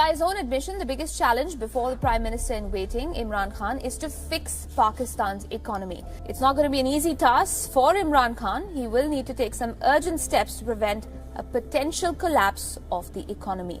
By his own admission, the biggest challenge before the Prime Minister in waiting, Imran Khan, is to fix Pakistan's economy. It's not going to be an easy task for Imran Khan. He will need to take some urgent steps to prevent a potential collapse of the economy.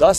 10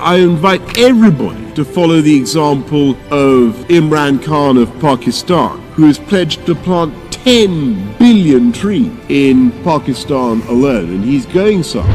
I invite everybody to follow the example of Imran Khan of Pakistan, who has pledged to plant 10 billion trees in Pakistan alone, and he's going some.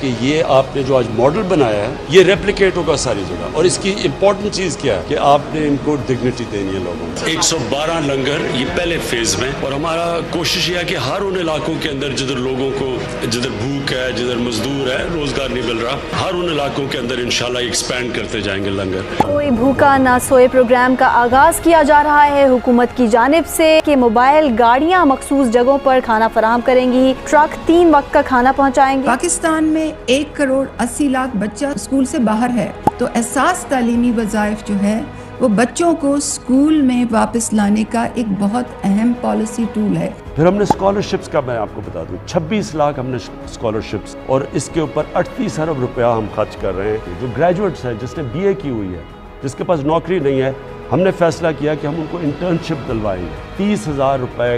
کہ یہ آپ نے جو آج model بنایا ہے یہ replicate ہوگا ساری جگہ, اور اس کی امپورٹنٹ چیز کیا ہے کہ آپ نے ان کو ڈگنیٹی دینی ہے لوگوں کو. 112 لنگر یہ پہلے فیز میں, اور ہمارا کوشش یہ ہے کہ ہر ان علاقوں کے اندر جدھر لوگوں کو جدھر بھوک ہے, جدھر مزدور ہے, روزگار نہیں مل رہا, ہر ان علاقوں کے اندر انشاءاللہ ایکسپینڈ کرتے جائیں گے لنگر. کوئی بھوکا نہ سوئے پروگرام کا آغاز کیا جا رہا ہے حکومت کی جانب سے کہ موبائل گاڑیاں مخصوص جگہوں پر کھانا فراہم کریں گی, ٹرک 3 وقت کا کھانا پہنچائیں گے. پاکستان میں 1 کروڑ 80 لاکھ بچہ اسکول سے باہر ہے, تو احساس تعلیمی وظائف جو ہے وہ بچوں کو اسکول میں واپس لانے کا ایک بہت اہم پالیسی ٹول ہے. پھر ہم نے اسکالرشپس کا میں آپ کو بتا دوں 26 لاکھ ہم نے اسکالرشپس, اور اس کے اوپر 38 ارب روپیہ ہم خرچ کر رہے ہیں. جو گریجویٹس ہیں, جس نے بی اے کی ہوئی ہے, جس کے پاس نوکری نہیں ہے, ہم نے فیصلہ کیا کہ ہم ان کو انٹرنشپ دلوائیں گے. 30,000 روپے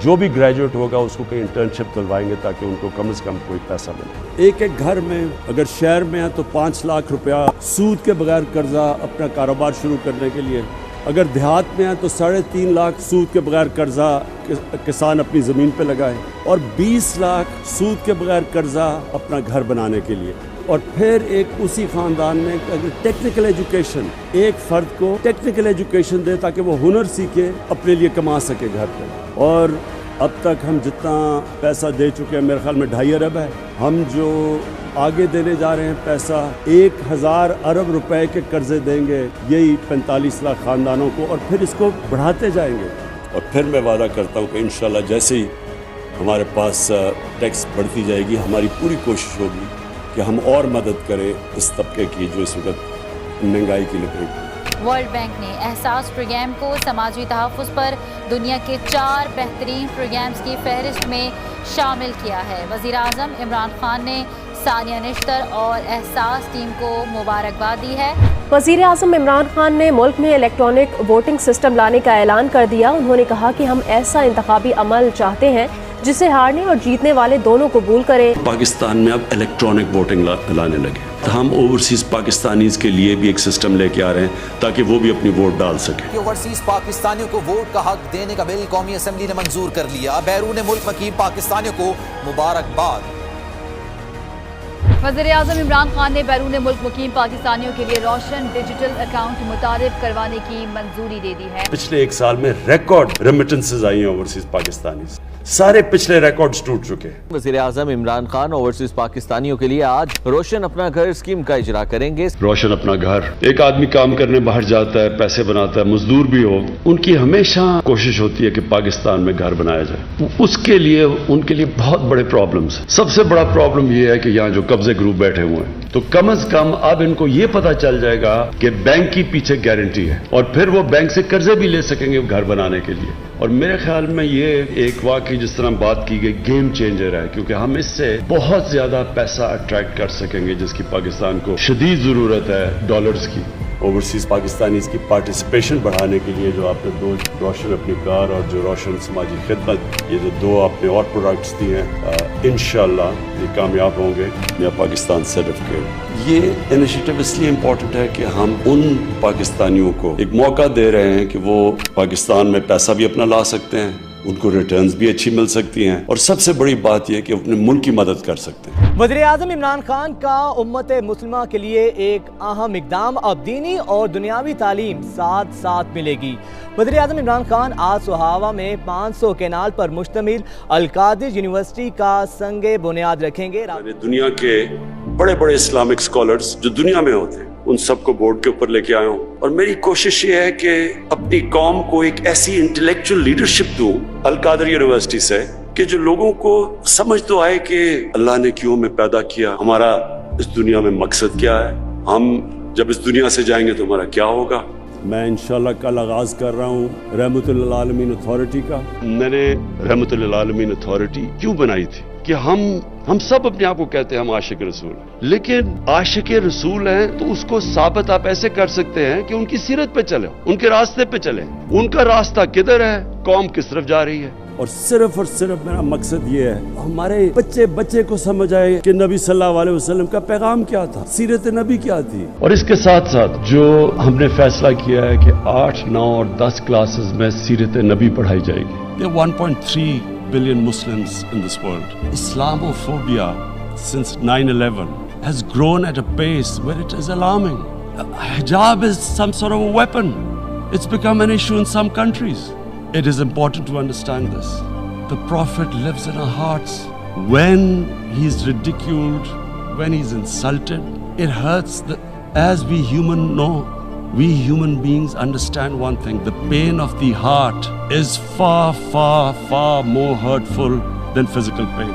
جو بھی گریجویٹ ہوگا اس کو کوئی انٹرنشپ دلوائیں گے تاکہ ان کو کم از کم کوئی پیسہ ملے. ایک گھر میں اگر شہر میں ہے تو 5 لاکھ روپیہ سود کے بغیر قرضہ اپنا کاروبار شروع کرنے کے لیے, اگر دیہات میں ہے تو 3.5 لاکھ سود کے بغیر قرضہ کسان اپنی زمین پہ لگائے, اور 20 لاکھ سود کے بغیر قرضہ اپنا گھر بنانے کے لیے. اور پھر ایک اسی خاندان میں اگر ٹیکنیکل ایجوکیشن, ایک فرد کو ٹیکنیکل ایجوکیشن دے تاکہ وہ ہنر سیکھے, اپنے لیے کما سکے گھر پہ. اور اب تک ہم جتنا پیسہ دے چکے ہیں میرے خیال میں 2.5 ارب ہے. ہم جو آگے دینے جا رہے ہیں پیسہ 1,000 ارب روپے کے قرضے دیں گے یہی 45 لاکھ خاندانوں کو, اور پھر اس کو بڑھاتے جائیں گے. اور پھر میں وعدہ کرتا ہوں کہ انشاءاللہ جیسے ہی ہمارے پاس ٹیکس بڑھتی جائے گی, ہماری پوری کوشش ہوگی کہ ہم اور مدد کریں اس طبقے کی جو اس وقت مہنگائی کی لپیٹ. ورلڈ بینک نے احساس پروگرام کو سماجی تحفظ پر دنیا کے 4 بہترین پروگرامز کی فہرست میں شامل کیا ہے. وزیر اعظم عمران خان نے ثانیہ نشتر اور احساس ٹیم کو مبارکباد دی ہے. وزیر اعظم عمران خان نے ملک میں الیکٹرانک ووٹنگ سسٹم لانے کا اعلان کر دیا. انہوں نے کہا کہ ہم ایسا انتخابی عمل چاہتے ہیں جسے ہارنے اور جیتنے والے دونوں قبول کریں. پاکستان میں اب الیکٹرانک ووٹنگ لانے لگے. ہم اوورسیز پاکستانیز کے لیے بھی ایک سسٹم لے کے آ رہے ہیں تاکہ وہ بھی اپنی ووٹ ڈال سکیں. اوورسیز پاکستانیوں کو ووٹ کا حق دینے کا بل قومی اسمبلی نے منظور کر لیا. بیرون ملک مقیم پاکستانیوں کو مبارکباد. وزیر اعظم عمران خان نے بیرون ملک مقیم پاکستانیوں کے لیے روشن ڈیجیٹل اکاؤنٹ متعارف کروانے کی منظوری دے دی ہے. پچھلے 1 سال میں ریکارڈ ریمیٹنسز آئی ہیں اوورسیز پاکستانیز, سارے پچھلے ریکارڈز ٹوٹ چکے ہیں. وزیر اعظم عمران خان اوورسیز پاکستانیوں کے لیے آج روشن اپنا گھر اسکیم کا اجرا کریں گے. روشن اپنا گھر, ایک آدمی کام کرنے باہر جاتا ہے, پیسے بناتا ہے, مزدور بھی ہو, ان کی ہمیشہ کوشش ہوتی ہے کہ پاکستان میں گھر بنایا جائے. اس کے لیے ان کے لیے بہت بڑے پرابلمز. سب سے بڑا پرابلم یہ ہے کہ یہاں جو قبضے گروپ بیٹھے ہوئے ہیں, تو کم از کم اب ان کو یہ پتا چل جائے گا کہ بینک کی پیچھے گارنٹی ہے, اور پھر وہ بینک سے قرضے بھی لے سکیں گے گھر بنانے کے لیے. اور میرے خیال میں یہ ایک واقعی جس طرح بات کی گئی گیم چینجر ہے, کیونکہ ہم اس سے بہت زیادہ پیسہ اٹریکٹ کر سکیں گے جس کی پاکستان کو شدید ضرورت ہے, ڈالرز کی. اوورسیز پاکستانیز کی پارٹیسپیشن بڑھانے کے لیے جو آپ نے 2 روشن اپنی کار اور جو روشن سماجی خدمت, یہ جو 2 آپ نے اور پروڈکٹس دیے ہیں, انشاءاللہ یہ کامیاب ہوں گے. یا پاکستان سرٹیفکیٹ, یہ انیشیٹو اس لیے امپورٹنٹ ہے کہ ہم ان پاکستانیوں کو ایک موقع دے رہے ہیں کہ وہ پاکستان میں پیسہ بھی اپنا لا سکتے ہیں, ان کو ریٹرنز بھی اچھی مل سکتی ہیں, اور سب سے بڑی بات یہ کہ اپنے ملک کی مدد کر سکتے ہیں. وزیر اعظم عمران خان کا امت مسلمہ کے لیے ایک اہم اقدام, اب دینی اور دنیاوی تعلیم ساتھ ساتھ ملے گی. وزیر اعظم عمران خان آج سہاوا میں 500 کینال پر مشتمل القادر یونیورسٹی کا سنگ بنیاد رکھیں گے. دنیا کے بڑے بڑے اسلامک اسکالرز جو دنیا میں ہوتے ہیں ان سب کو بورڈ کے اوپر لے کے آیا ہوں, اور میری کوشش یہ ہے کہ اپنی قوم کو ایک ایسی انٹلیکچوئل لیڈرشپ دوں القادر یونیورسٹی سے کہ جو لوگوں کو سمجھ تو آئے کہ اللہ نے کیوں ہمیں پیدا کیا, ہمارا اس دنیا میں مقصد کیا ہے, ہم جب اس دنیا سے جائیں گے تو ہمارا کیا ہوگا. میں انشاءاللہ کل آغاز کر رہا ہوں رحمت للعالمین اتھارٹی کا. میں نے رحمت للعالمین اتھارٹی کیوں بنائی تھی کہ ہم سب اپنے آپ کو کہتے ہیں ہم عاشق رسول ہیں, لیکن عاشق رسول ہیں تو اس کو ثابت آپ ایسے کر سکتے ہیں کہ ان کی سیرت پہ چلیں, ان کے راستے پہ چلیں, ان کا راستہ کدھر ہے, قوم کس طرف جا رہی ہے. اور صرف میرا مقصد یہ ہے ہمارے بچے کو سمجھ آئے کہ نبی صلی اللہ علیہ وسلم کا پیغام کیا تھا, سیرت نبی کیا تھی. اور اس کے ساتھ ساتھ جو ہم نے فیصلہ کیا ہے کہ 8, 9 اور 10 کلاسز میں سیرت نبی پڑھائی جائے گی. 1.3 billion Muslims in this world. Islamophobia since 9/11 has grown at a pace where it is alarming. Hijab is some sort of a weapon. It's become an issue in some countries. It is important to understand this. The Prophet lives in our hearts. When he's ridiculed, when he's insulted, it hurts. As we human beings understand one thing: the pain of the heart is far, far, far more hurtful than physical pain.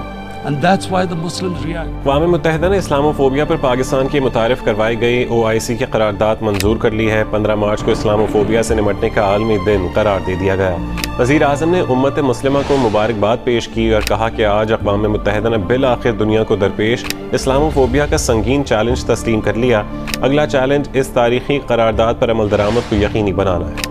And that's why the Muslims react. اقوام متحدہ نے Islamophobia پر پاکستان کی متعارف کروائی گئی OIC کی قرارداد منظور کر لی ہے. 15 مارچ کو اسلاموفوبیا سے نمٹنے کا عالمی دن قرار دے دیا گیا. وزیر اعظم نے امت مسلمہ کو مبارکباد پیش کی اور کہا کہ آج اقوام متحدہ نے بالآخر دنیا کو درپیش اسلاموفوبیا کا سنگین چیلنج تسلیم کر لیا. اگلا چیلنج اس تاریخی قرارداد پر عمل درآمد کو یقینی بنانا ہے.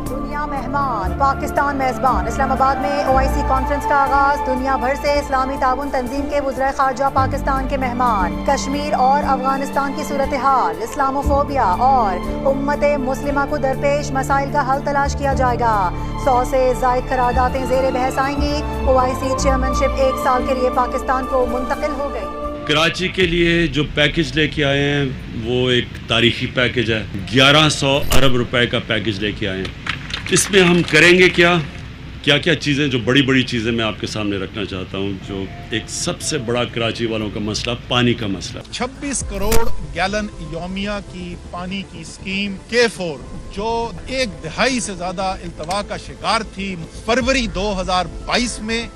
مہمان پاکستان میزبان. اسلام آباد میں OIC کانفرنس کا آغاز. دنیا بھر سے اسلامی تعاون تنظیم کے وزرائے خارجہ پاکستان کے مہمان. کشمیر اور افغانستان کی صورتحال، اسلاموفوبیا اور امت مسلمہ کو درپیش مسائل کا حل تلاش کیا جائے گا. 100 سے زائد قراردادیں زیر بحث آئیں گی. OIC چیئرمینشپ 1 سال کے لیے پاکستان کو منتقل ہو گئی. کراچی کے لیے جو پیکج لے کے آئے ہیں وہ ایک تاریخی پیکج ہے. 1100 ارب روپے کا پیکج لے کے آئے ہیں. اس میں ہم کریں گے کیا چیزیں، جو بڑی بڑی چیزیں میں آپ کے سامنے رکھنا چاہتا ہوں. جو ایک سب سے بڑا کراچی والوں کا مسئلہ پانی کا مسئلہ. 26 کروڑ گیلن یومیہ کی پانی کی اسکیم K4 جو 1 دہائی سے زیادہ التوا کا شکار تھی. فروری 2022 میں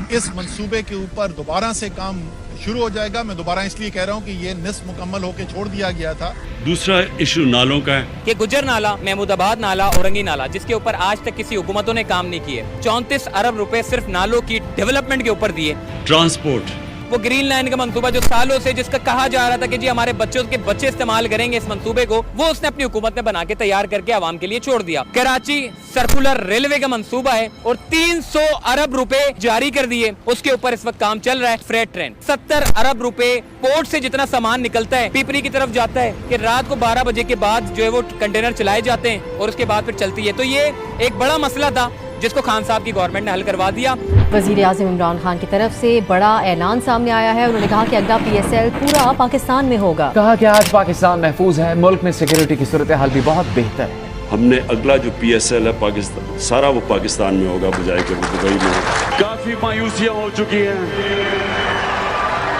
اس منصوبے کے اوپر دوبارہ سے کام شروع ہو جائے گا. میں دوبارہ اس لیے کہہ رہا ہوں کہ یہ نصف مکمل ہو کے چھوڑ دیا گیا تھا. دوسرا ایشو نالوں کا ہے کہ گجر نالہ، محمود آباد نالہ، اورنگی نالہ، جس کے اوپر آج تک کسی حکومتوں نے کام نہیں کیے. 34 ارب روپے صرف نالوں کی ڈیولپمنٹ کے اوپر دیے. ٹرانسپورٹ، وہ گرین لائن کا منصوبہ جو سالوں سے جس کا کہا جا رہا تھا کہ جی ہمارے بچوں کے بچے استعمال کریں گے اس منصوبے کو، وہ اس نے اپنی حکومت میں بنا کے تیار کر کے عوام کے لیے چھوڑ دیا. کراچی سرکولر ریلوے کا منصوبہ ہے اور 300 ارب روپے جاری کر دیے. اس کے اوپر اس وقت کام چل رہا ہے. فریٹ ٹرین 70 ارب روپے پورٹ سے جتنا سامان نکلتا ہے پیپری کی طرف جاتا ہے کہ رات کو 12 بجے کے بعد جو ہے وہ کنٹینر چلائے جاتے ہیں اور اس کے بعد پھر چلتی ہے. تو یہ ایک بڑا مسئلہ تھا جس کو خان صاحب کی گورنمنٹ نے حل کروا دیا. وزیر اعظم عمران خان کی طرف سے بڑا اعلان سامنے آیا ہے. انہوں نے کہا کہ اگلا PSL پورا پاکستان میں ہوگا. کہا کہ آج پاکستان محفوظ ہے، ملک میں سیکورٹی کی صورتحال بھی بہت بہتر ہے. ہم نے اگلا جو PSL ہے پاکستان سارا وہ پاکستان میں ہوگا بجائے کہ دبئی میں. کافی مایوسیاں ہو چکی ہیں.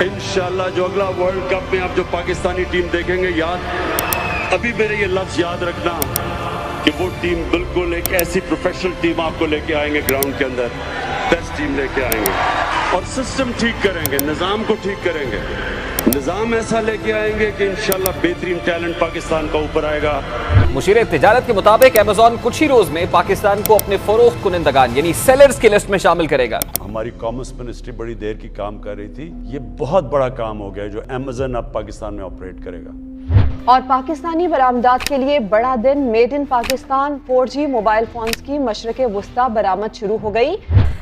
انشاءاللہ جو اگلا ورلڈ کپ میں آپ جو پاکستانی ٹیم دیکھیں گے، ابھی میرے یہ لفظ یاد رکھنا کہ وہ ٹیم بالکل ایک ایسی پروفیشنل ٹیم آپ کو لے کے آئیں گے گراؤنڈ کے اندر. بیسٹ ٹیم لے کے آئیں گے اور سسٹم ٹھیک کریں گے، نظام کو ٹھیک کریں گے. نظام ایسا لے کے آئیں گے کہ انشاءاللہ بہترین ٹیلنٹ پاکستان کا اوپر آئے گا. مشیر تجارت کے مطابق ایمیزون کچھ ہی روز میں پاکستان کو اپنے فروخت کنندگان یعنی سیلرز کی لسٹ میں شامل کرے گا. ہماری کامرس منسٹری بڑی دیر کی کام کر رہی تھی. یہ بہت بڑا کام ہو گیا جو ایمیزون اب پاکستان میں آپریٹ کرے گا. اور پاکستانی برآمدات کے لیے بڑا دن. Made in Pakistan 4G mobile phones کی مشرق وسطی برآمد شروع ہو گئی.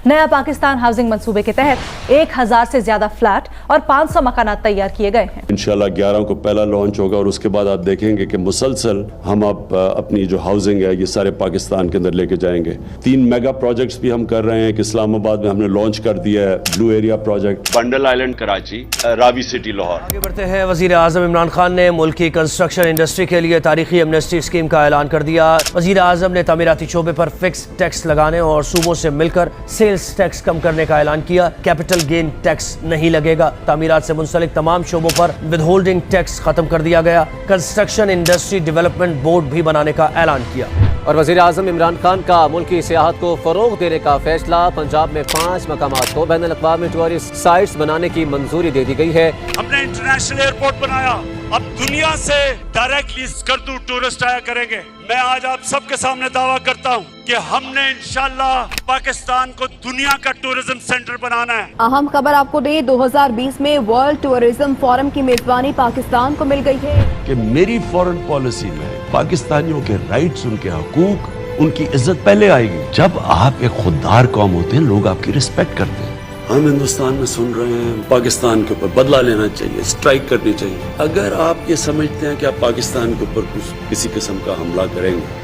نیا پاکستان ہاؤسنگ منصوبے کے تحت 1000 سے زیادہ فلیٹ اور 500 مکانات تیار کیے گئے ہیں. انشاءاللہ 11 کو پہلا لانچ ہوگا اور اس کے بعد آپ دیکھیں گے کہ مسلسل ہم اب اپنی جو ہاؤسنگ ہے یہ سارے پاکستان کے اندر لے کے جائیں گے. 3 میگا پروجیکٹس بھی ہم کر رہے ہیں کہ اسلام آباد میں ہم نے لانچ کر دیا ہے blue area project, Bundal island Karachi, Ravi city Lahore. آگے بڑھتے ہیں. وزیر اعظم عمران خان نے ملک کی کنسٹرکشن انڈسٹری کے لیے تاریخی ایمنسٹی اسکیم کا اعلان کر دیا. وزیر اعظم نے تعمیراتی شعبے پر فکس ٹیکس لگانے اور صوبوں سے مل کر سیلز ٹیکس کم کرنے کا اعلان کیا. کیپٹل گین ٹیکس نہیں لگے گا. تعمیرات سے منسلک تمام شعبوں پر ود ہولڈنگ ٹیکس ختم کر دیا گیا. کنسٹرکشن انڈسٹری ڈیولپمنٹ بورڈ بھی بنانے کا اعلان کیا. اور وزیر اعظم عمران خان کا ملکی سیاحت کو فروغ دینے کا فیصلہ. پنجاب میں 5 مقامات کو بین الاقوامی ٹورسٹ سائٹس بنانے کی منظوری دے دی گئی ہے. ہم نے انٹرنیشنل ایئرپورٹ بنایا. اب دنیا سے ڈائریکٹلی اسکردو ٹورسٹ آیا کریں گے. میں آج آپ سب کے سامنے دعویٰ کرتا ہوں کہ ہم نے انشاءاللہ پاکستان کو دنیا کا ٹورزم سینٹر بنانا ہے. اہم خبر آپ کو دیں، 2020 میں ورلڈ ٹورزم فورم کی میزبانی پاکستان کو مل گئی ہے. کہ میری فورن پالیسی میں پاکستانیوں کے رائٹس، ان کے حقوق، ان کی عزت پہلے آئے گی. جب آپ ایک خوددار قوم ہوتے ہیں لوگ آپ کی رسپیکٹ کرتے ہیں. ہم ہندوستان میں سن رہے ہیں پاکستان کے اوپر بدلہ لینا چاہیے، اسٹرائک کرنی چاہیے. اگر آپ یہ سمجھتے ہیں کہ آپ پاکستان کے اوپر کسی قسم کا حملہ کریں گے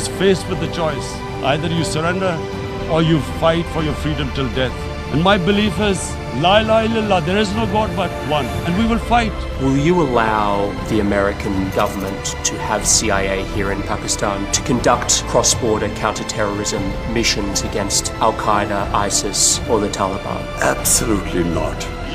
Is faced with the choice. Either you surrender or you fight for your freedom till death. And my belief is, La ilaha illallah, there is no God but one. And we will fight. Will you allow the American government to have CIA here in Pakistan to conduct cross-border counter-terrorism missions against Al-Qaeda, ISIS or the Taliban? Absolutely not.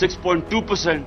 6.2%,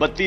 $32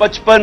55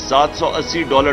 $780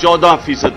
14%